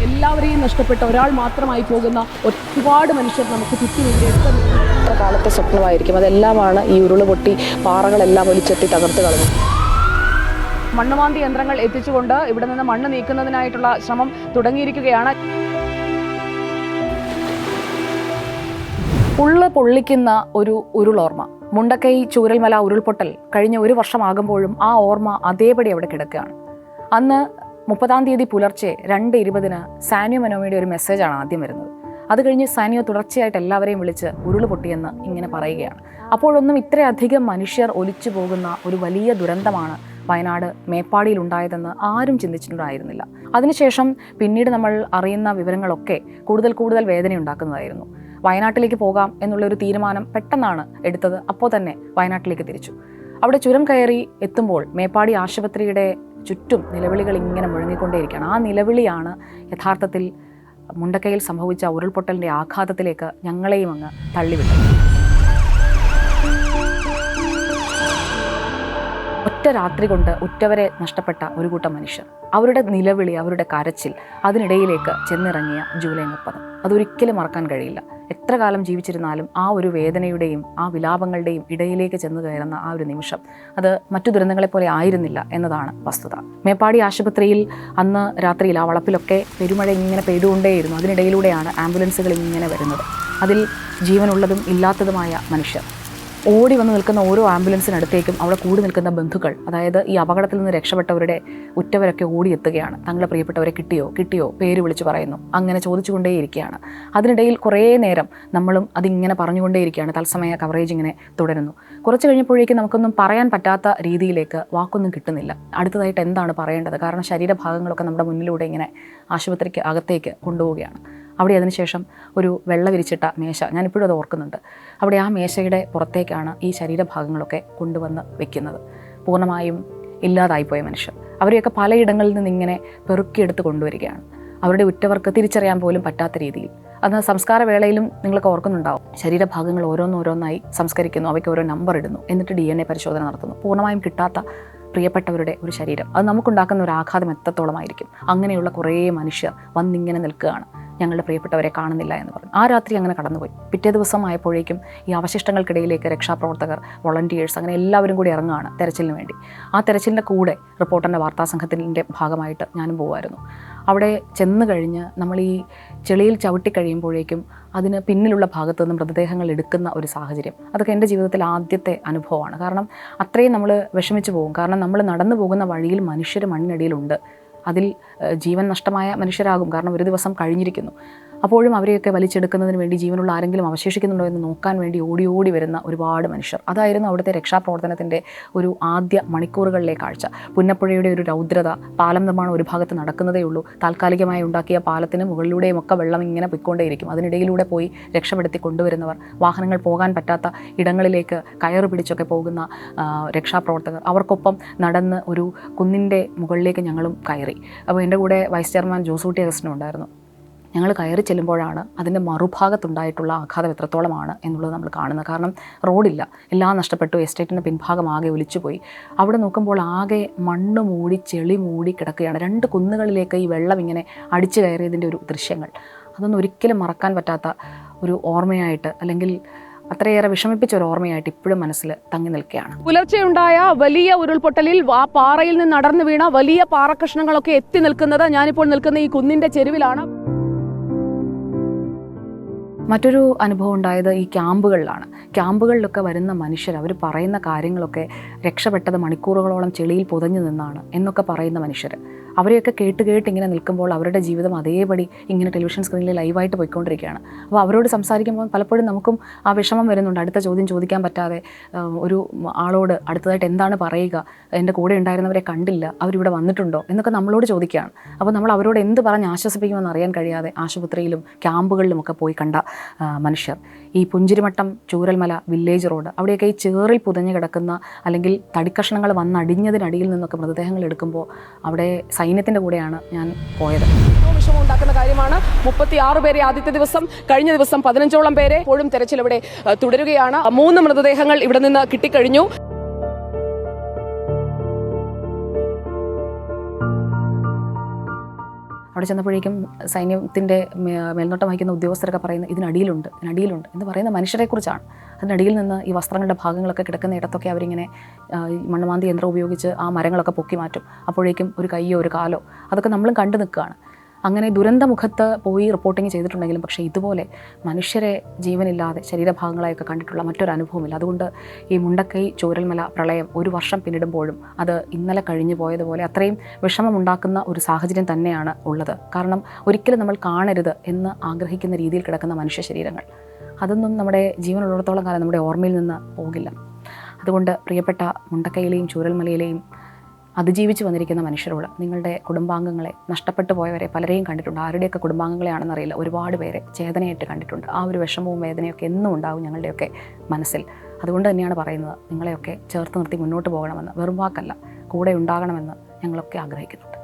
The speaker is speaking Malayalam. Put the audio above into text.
എല്ലാവരെയും നഷ്ടപ്പെട്ട ഒരാൾ മാത്രമായി പോകുന്ന ഒരുപാട് മനുഷ്യർ നമുക്ക് ചുറ്റുമുണ്ട്. കാലത്തെ സ്വപ്നമായിരിക്കും അതെല്ലാമാണ് ഈ ഉരുളുപൊട്ടി പാറകളെല്ലാം ഒലിച്ചെത്തി തകർത്ത് കളഞ്ഞു. മണ്ണുമാന്തി യന്ത്രങ്ങൾ എത്തിച്ചുകൊണ്ട് ഇവിടെ നിന്ന് മണ്ണ് നീക്കുന്നതിനായിട്ടുള്ള ശ്രമം തുടങ്ങിയിരിക്കുകയാണ്. ഉള്ള് പൊള്ളിക്കുന്ന ഒരു ഉരുളോർമ്മ. മുണ്ടക്കൈ ചൂരൽമല ഉരുൾപൊട്ടൽ കഴിഞ്ഞ 1 വർഷമാകുമ്പോഴും ആ ഓർമ്മ അതേപടി അവിടെ കിടക്കുകയാണ്. അന്ന് 30-ാം തീയതി പുലർച്ചെ 2:20 സാനിയോ മനോമിയുടെ ഒരു മെസ്സേജാണ് ആദ്യം വരുന്നത്. അത് കഴിഞ്ഞ് സാനിയോ തുടർച്ചയായിട്ട് എല്ലാവരെയും വിളിച്ച് ഉരുള് പൊട്ടിയെന്ന് ഇങ്ങനെ പറയുകയാണ്. അപ്പോഴൊന്നും ഇത്രയധികം മനുഷ്യർ ഒലിച്ചു പോകുന്ന ഒരു വലിയ ദുരന്തമാണ് വയനാട് മേപ്പാടിയിൽ ഉണ്ടായതെന്ന് ആരും ചിന്തിച്ചിട്ടുണ്ടായിരുന്നില്ല. അതിനുശേഷം പിന്നീട് നമ്മൾ അറിയുന്ന വിവരങ്ങളൊക്കെ കൂടുതൽ വേദനയുണ്ടാക്കുന്നതായിരുന്നു. വയനാട്ടിലേക്ക് പോകാം എന്നുള്ളൊരു തീരുമാനം പെട്ടെന്നാണ് എടുത്തത്. അപ്പോൾ തന്നെ വയനാട്ടിലേക്ക് തിരിച്ചു. അവിടെ ചുരം കയറി എത്തുമ്പോൾ മേപ്പാടി ആശുപത്രിയുടെ ചുറ്റും നിലവിളികൾ ഇങ്ങനെ മുഴങ്ങിക്കൊണ്ടേയിരിക്കുകയാണ്. ആ നിലവിളിയാണ് യഥാർത്ഥത്തിൽ മുണ്ടക്കൈയിൽ സംഭവിച്ച ഉരുൾപൊട്ടലിൻ്റെ ആഘാതത്തിലേക്ക് ഞങ്ങളെയും അങ്ങ് തള്ളിവിട്ടത്. ഒറ്റ രാത്രി കൊണ്ട് ഉറ്റവരെ നഷ്ടപ്പെട്ട ഒരു കൂട്ടം മനുഷ്യർ, അവരുടെ നിലവിളി, അവരുടെ കരച്ചിൽ, അതിനിടയിലേക്ക് ചെന്നിറങ്ങിയ ജൂലൈ 30. അതൊരിക്കലും മറക്കാൻ കഴിയില്ല. എത്ര കാലം ജീവിച്ചിരുന്നാലും ആ ഒരു വേദനയുടെയും ആ വിലാപങ്ങളുടെയും ഇടയിലേക്ക് ചെന്ന് കയറുന്ന ആ ഒരു നിമിഷം അത് മറ്റു ദുരന്തങ്ങളെപ്പോലെ ആയിരുന്നില്ല എന്നതാണ് വസ്തുത. മേപ്പാടി ആശുപത്രിയിൽ അന്ന് രാത്രിയിൽ ആ വളപ്പിലൊക്കെ പെരുമഴ ഇങ്ങനെ പെയ്തുകൊണ്ടേയിരുന്നു. അതിനിടയിലൂടെയാണ് ആംബുലൻസുകൾ ഇങ്ങനെ വരുന്നത്. അതിൽ ജീവനുള്ളതും ഇല്ലാത്തതുമായ മനുഷ്യർ ഓടി വന്ന് നിൽക്കുന്ന ഓരോ ആംബുലൻസിനടുത്തേക്കും അവിടെ കൂടി നിൽക്കുന്ന ബന്ധുക്കൾ, അതായത് ഈ അപകടത്തിൽ നിന്ന് രക്ഷപ്പെട്ടവരുടെ ഉറ്റവരൊക്കെ ഓടിയെത്തുകയാണ്. തങ്ങളെ പ്രിയപ്പെട്ടവരെ കിട്ടിയോ പേര് വിളിച്ച് പറയുന്നു. അങ്ങനെ ചോദിച്ചുകൊണ്ടേയിരിക്കുകയാണ്. അതിനിടയിൽ കുറേ നേരം നമ്മളും അതിങ്ങനെ പറഞ്ഞുകൊണ്ടേയിരിക്കുകയാണ്. തത്സമയ കവറേജ് ഇങ്ങനെ തുടരുന്നു. കുറച്ച് കഴിഞ്ഞപ്പോഴേക്കും നമുക്കൊന്നും പറയാൻ പറ്റാത്ത രീതിയിലേക്ക് വാക്കൊന്നും കിട്ടുന്നില്ല. അടുത്തതായിട്ട് എന്താണ് പറയേണ്ടത്? കാരണം ശരീരഭാഗങ്ങളൊക്കെ നമ്മുടെ മുന്നിലൂടെ ഇങ്ങനെ ആശുപത്രിക്ക് അകത്തേക്ക് കൊണ്ടുപോവുകയാണ്. അവിടെ അതിനുശേഷം ഒരു വെള്ള വിരിച്ചിട്ട മേശ, ഞാനിപ്പോഴും അത് ഓർക്കുന്നുണ്ട്. അവിടെ ആ മേശയുടെ പുറത്തേക്കാണ് ഈ ശരീരഭാഗങ്ങളൊക്കെ കൊണ്ടുവന്ന് വെക്കുന്നത്. പൂർണ്ണമായും ഇല്ലാതായിപ്പോയ മനുഷ്യർ, അവരെയൊക്കെ പലയിടങ്ങളിൽ നിന്ന് ഇങ്ങനെ പെറുക്കിയെടുത്ത് കൊണ്ടുവരികയാണ്. അവരുടെ ഉറ്റവർക്ക് തിരിച്ചറിയാൻ പോലും പറ്റാത്ത രീതിയിൽ. അന്ന് സംസ്കാര വേളയിലും നിങ്ങൾക്ക് ഓർക്കുന്നുണ്ടാവും, ശരീരഭാഗങ്ങൾ ഓരോന്നോരോന്നായി സംസ്കരിക്കുന്നു, അവയ്ക്ക് ഓരോ നമ്പർ ഇടുന്നു, എന്നിട്ട് DNA പരിശോധന നടത്തുന്നു. പൂർണ്ണമായും കിട്ടാത്ത പ്രിയപ്പെട്ടവരുടെ ഒരു ശരീരം, അത് നമുക്കുണ്ടാക്കുന്ന ഒരു ആഘാതം എത്രത്തോളമായിരിക്കും. അങ്ങനെയുള്ള കുറേ മനുഷ്യർ വന്നിങ്ങനെ നിൽക്കുകയാണ്, ഞങ്ങളുടെ പ്രിയപ്പെട്ടവരെ കാണുന്നില്ല എന്ന് പറഞ്ഞു. ആ രാത്രി അങ്ങനെ കടന്നുപോയി. പിറ്റേ ദിവസം ആയപ്പോഴേക്കും ഈ അവശിഷ്ടങ്ങൾക്കിടയിലേക്ക് രക്ഷാപ്രവർത്തകർ, വോളണ്ടിയേഴ്സ്, അങ്ങനെ എല്ലാവരും കൂടി ഇറങ്ങുകയാണ് തെരച്ചിലിന് വേണ്ടി. ആ തെരച്ചിലിൻ്റെ കൂടെ റിപ്പോർട്ടറിൻ്റെ വാർത്താസംഘത്തിൻ്റെ ഭാഗമായിട്ട് ഞാനും പോകുമായിരുന്നു. അവിടെ ചെന്ന് കഴിഞ്ഞ് നമ്മൾ ഈ ചെളിയിൽ ചവിട്ടിക്കഴിയുമ്പോഴേക്കും അതിന് പിന്നിലുള്ള ഭാഗത്തു നിന്ന് മൃതദേഹങ്ങൾ എടുക്കുന്ന ഒരു സാഹചര്യം, അതൊക്കെ എൻ്റെ ജീവിതത്തിൽ ആദ്യത്തെ അനുഭവമാണ്. കാരണം അത്രയും നമ്മൾ വിഷമിച്ച് പോകും. കാരണം നമ്മൾ നടന്നു പോകുന്ന വഴിയിൽ മനുഷ്യർ മണ്ണിനടിയിലുണ്ട്. അതിൽ ജീവൻ നഷ്ടമായ മനുഷ്യരാകും. കാരണം ഒരു ദിവസം കഴിഞ്ഞിരിക്കുന്നു. അപ്പോഴും അവരെയൊക്കെ വലിച്ചെടുക്കുന്നതിന് വേണ്ടി ജീവനുള്ള ആരെങ്കിലും അവശേഷിക്കുന്നുണ്ടോ എന്ന് നോക്കാൻ വേണ്ടി ഓടി വരുന്ന ഒരുപാട് മനുഷ്യർ. അതായിരുന്നു അവിടുത്തെ രക്ഷാപ്രവർത്തനത്തിൻ്റെ ഒരു ആദ്യ മണിക്കൂറുകളിലെ കാഴ്ച. പുന്നപ്പുഴയുടെ ഒരു രൗദ്രത. പാലം നിർമ്മാണം ഒരു ഭാഗത്ത് നടക്കുന്നതേ ഉള്ളൂ. താൽക്കാലികമായി ഉണ്ടാക്കിയ പാലത്തിന് മുകളിലൂടെയും ഒക്കെ വെള്ളം ഇങ്ങനെ പൊയ്ക്കൊണ്ടേയിരിക്കും. അതിനിടയിലൂടെ പോയി രക്ഷപ്പെടുത്തി കൊണ്ടുവരുന്നവർ, വാഹനങ്ങൾ പോകാൻ പറ്റാത്ത ഇടങ്ങളിലേക്ക് കയറ് പിടിച്ചൊക്കെ പോകുന്ന രക്ഷാപ്രവർത്തകർ, അവർക്കൊപ്പം നടന്ന് ഒരു കുന്നിൻ്റെ മുകളിലേക്ക് ഞങ്ങളും കയറി. അപ്പോൾ എൻ്റെ കൂടെ വൈസ് ചെയർമാൻ ജോസൂട്ടി അഗസ്റ്റിനും ഉണ്ടായിരുന്നു. ഞങ്ങൾ കയറി ചെല്ലുമ്പോഴാണ് അതിൻ്റെ മറുഭാഗത്തുണ്ടായിട്ടുള്ള ആഘാതം എത്രത്തോളമാണ് എന്നുള്ളത് നമ്മൾ കാണുന്നത്. കാരണം റോഡില്ല, എല്ലാം നഷ്ടപ്പെട്ടു. എസ്റ്റേറ്റിൻ്റെ പിൻഭാഗം ആകെ ഒലിച്ചുപോയി. അവിടെ നോക്കുമ്പോൾ ആകെ മണ്ണ് മൂടി ചെളി മൂടി കിടക്കുകയാണ്. 2 കുന്നുകളിലേക്ക് ഈ വെള്ളം ഇങ്ങനെ അടിച്ചു കയറിയതിൻ്റെ ഒരു ദൃശ്യങ്ങൾ, അതൊന്നും ഒരിക്കലും മറക്കാൻ പറ്റാത്ത ഒരു ഓർമ്മയായിട്ട്, അല്ലെങ്കിൽ അത്രയേറെ വിഷമിപ്പിച്ച ഒരു ഓർമ്മയായിട്ട് ഇപ്പോഴും മനസ്സിൽ തങ്ങി നിൽക്കുകയാണ്. പുലർച്ചെയുണ്ടായ വലിയ ഉരുൾപൊട്ടലിൽ ആ പാറയിൽ നിന്ന് നടന്നു വീണ വലിയ പാറക്കഷ്ണങ്ങളൊക്കെ എത്തി നിൽക്കുന്നത് ഞാനിപ്പോൾ നിൽക്കുന്ന ഈ കുന്നിൻ്റെ ചെരുവിലാണ്. മറ്റൊരു അനുഭവം ഉണ്ടായത് ഈ ക്യാമ്പുകളിലാണ്. ക്യാമ്പുകളിലൊക്കെ വരുന്ന മനുഷ്യർ, അവർ പറയുന്ന കാര്യങ്ങളൊക്കെ രക്ഷപ്പെട്ടത് മണിക്കൂറുകളോളം ചെളിയിൽ പുതഞ്ഞു നിന്നാണ് എന്നൊക്കെ പറയുന്ന മനുഷ്യർ. അവരെയൊക്കെ കേട്ട് ഇങ്ങനെ നിൽക്കുമ്പോൾ അവരുടെ ജീവിതം അതേപടി ഇങ്ങനെ ടെലിവിഷൻ സ്ക്രീനിൽ ലൈവായിട്ട് പോയിക്കൊണ്ടിരിക്കുകയാണ്. അപ്പോൾ അവരോട് സംസാരിക്കുമ്പോൾ പലപ്പോഴും നമുക്കും ആ വിഷമം വരുന്നുണ്ട്. അടുത്ത ചോദ്യം ചോദിക്കാൻ പറ്റാതെ ഒരു ആളോട് അടുത്തതായിട്ട് എന്താണ് പറയുക, എൻ്റെ കൂടെ ഉണ്ടായിരുന്നവരെ കണ്ടില്ല, അവരിവിടെ വന്നിട്ടുണ്ടോ എന്നൊക്കെ നമ്മളോട് ചോദിക്കുകയാണ്. അപ്പോൾ നമ്മൾ അവരോട് എന്ത് പറഞ്ഞ് ആശ്വസിപ്പിക്കുമെന്ന് അറിയാൻ കഴിയാതെ ആശുപത്രിയിലും ക്യാമ്പുകളിലുമൊക്കെ പോയി കണ്ട മനുഷ്യർ. ഈ പുഞ്ചിരിമട്ടം ചൂരൽമല വില്ലേജ് റോഡ്, അവിടെയൊക്കെ ഈ ചേറിൽ പുതഞ്ഞു കിടക്കുന്ന അല്ലെങ്കിൽ തടിക്കഷ്ണങ്ങൾ വന്നടിഞ്ഞതിനടിയിൽ നിന്നൊക്കെ മൃതദേഹങ്ങൾ എടുക്കുമ്പോൾ അവിടെ സൈന്യത്തിൻ്റെ കൂടെയാണ് ഞാൻ പോയത്. വിഷമം ഉണ്ടാക്കുന്ന കാര്യമാണ്. 36 പേരെ ആദ്യത്തെ ദിവസം, കഴിഞ്ഞ ദിവസം 15ഓളം പേരെ. ഇപ്പോഴും തെരച്ചിൽ ഇവിടെ തുടരുകയാണ്. 3 മൃതദേഹങ്ങൾ ഇവിടെ നിന്ന് കിട്ടിക്കഴിഞ്ഞു. അവിടെ ചെന്നപ്പോഴേക്കും സൈന്യത്തിൻ്റെ മേൽനോട്ടം വഹിക്കുന്ന ഉദ്യോഗസ്ഥരൊക്കെ പറയുന്നത് ഇതിനടിയിലുണ്ട് എന്ന് പറയുന്ന മനുഷ്യരെക്കുറിച്ചാണ്. അതിനടിയിൽ നിന്ന് ഈ വസ്ത്രങ്ങളുടെ ഭാഗങ്ങളൊക്കെ കിടക്കുന്ന ഇടത്തൊക്കെ അവരിങ്ങനെ മണ്ണുമാന്തി യന്ത്രം ഉപയോഗിച്ച് ആ മരങ്ങളൊക്കെ പൊക്കി മാറ്റും. അപ്പോഴേക്കും ഒരു കൈയോ ഒരു കാലോ അതൊക്കെ നമ്മളും കണ്ടു നിൽക്കുകയാണ്. അങ്ങനെ ദുരന്തമുഖത്ത് പോയി റിപ്പോർട്ടിങ് ചെയ്തിട്ടുണ്ടെങ്കിലും പക്ഷേ ഇതുപോലെ മനുഷ്യരെ ജീവനില്ലാതെ ശരീരഭാഗങ്ങളെയൊക്കെ കണ്ടിട്ടുള്ള മറ്റൊരു അനുഭവമില്ല. അതുകൊണ്ട് ഈ മുണ്ടക്കൈ ചൂരൽമല പ്രളയം 1 വർഷം പിന്നിടുമ്പോഴും അത് ഇന്നലെ കഴിഞ്ഞു പോയതുപോലെ അത്രയും വിഷമമുണ്ടാക്കുന്ന ഒരു സാഹചര്യം തന്നെയാണ് ഉള്ളത്. കാരണം ഒരിക്കലും നമ്മൾ കാണരുത് എന്ന് ആഗ്രഹിക്കുന്ന രീതിയിൽ കിടക്കുന്ന മനുഷ്യ ശരീരങ്ങൾ, അതൊന്നും നമ്മുടെ ജീവനുള്ളിടത്തോളം കാലം നമ്മുടെ ഓർമ്മയിൽ നിന്ന് പോകില്ല. അതുകൊണ്ട് പ്രിയപ്പെട്ട മുണ്ടക്കൈയിലെയും ചൂരൽമലയിലെയും അതിജീവിച്ച് വന്നിരിക്കുന്ന മനുഷ്യരോട്, നിങ്ങളുടെ കുടുംബാംഗങ്ങളെ നഷ്ടപ്പെട്ടു പോയവരെ പലരെയും കണ്ടിട്ടുണ്ട്. ആരുടെയൊക്കെ കുടുംബാംഗങ്ങളെയാണെന്നറിയില്ല, ഒരുപാട് പേരെ ചേതനയായിട്ട് കണ്ടിട്ടുണ്ട്. ആ ഒരു വിഷമവും വേദനയൊക്കെ എന്നും ഉണ്ടാവും ഞങ്ങളുടെയൊക്കെ മനസ്സിൽ. അതുകൊണ്ട് തന്നെയാണ് പറയുന്നത്, നിങ്ങളെയൊക്കെ ചേർത്ത് നിർത്തി മുന്നോട്ട് പോകണമെന്ന്. വെറും വാക്കല്ല, കൂടെ ഉണ്ടാകണമെന്ന് ഞങ്ങളൊക്കെ ആഗ്രഹിക്കുന്നുണ്ട്.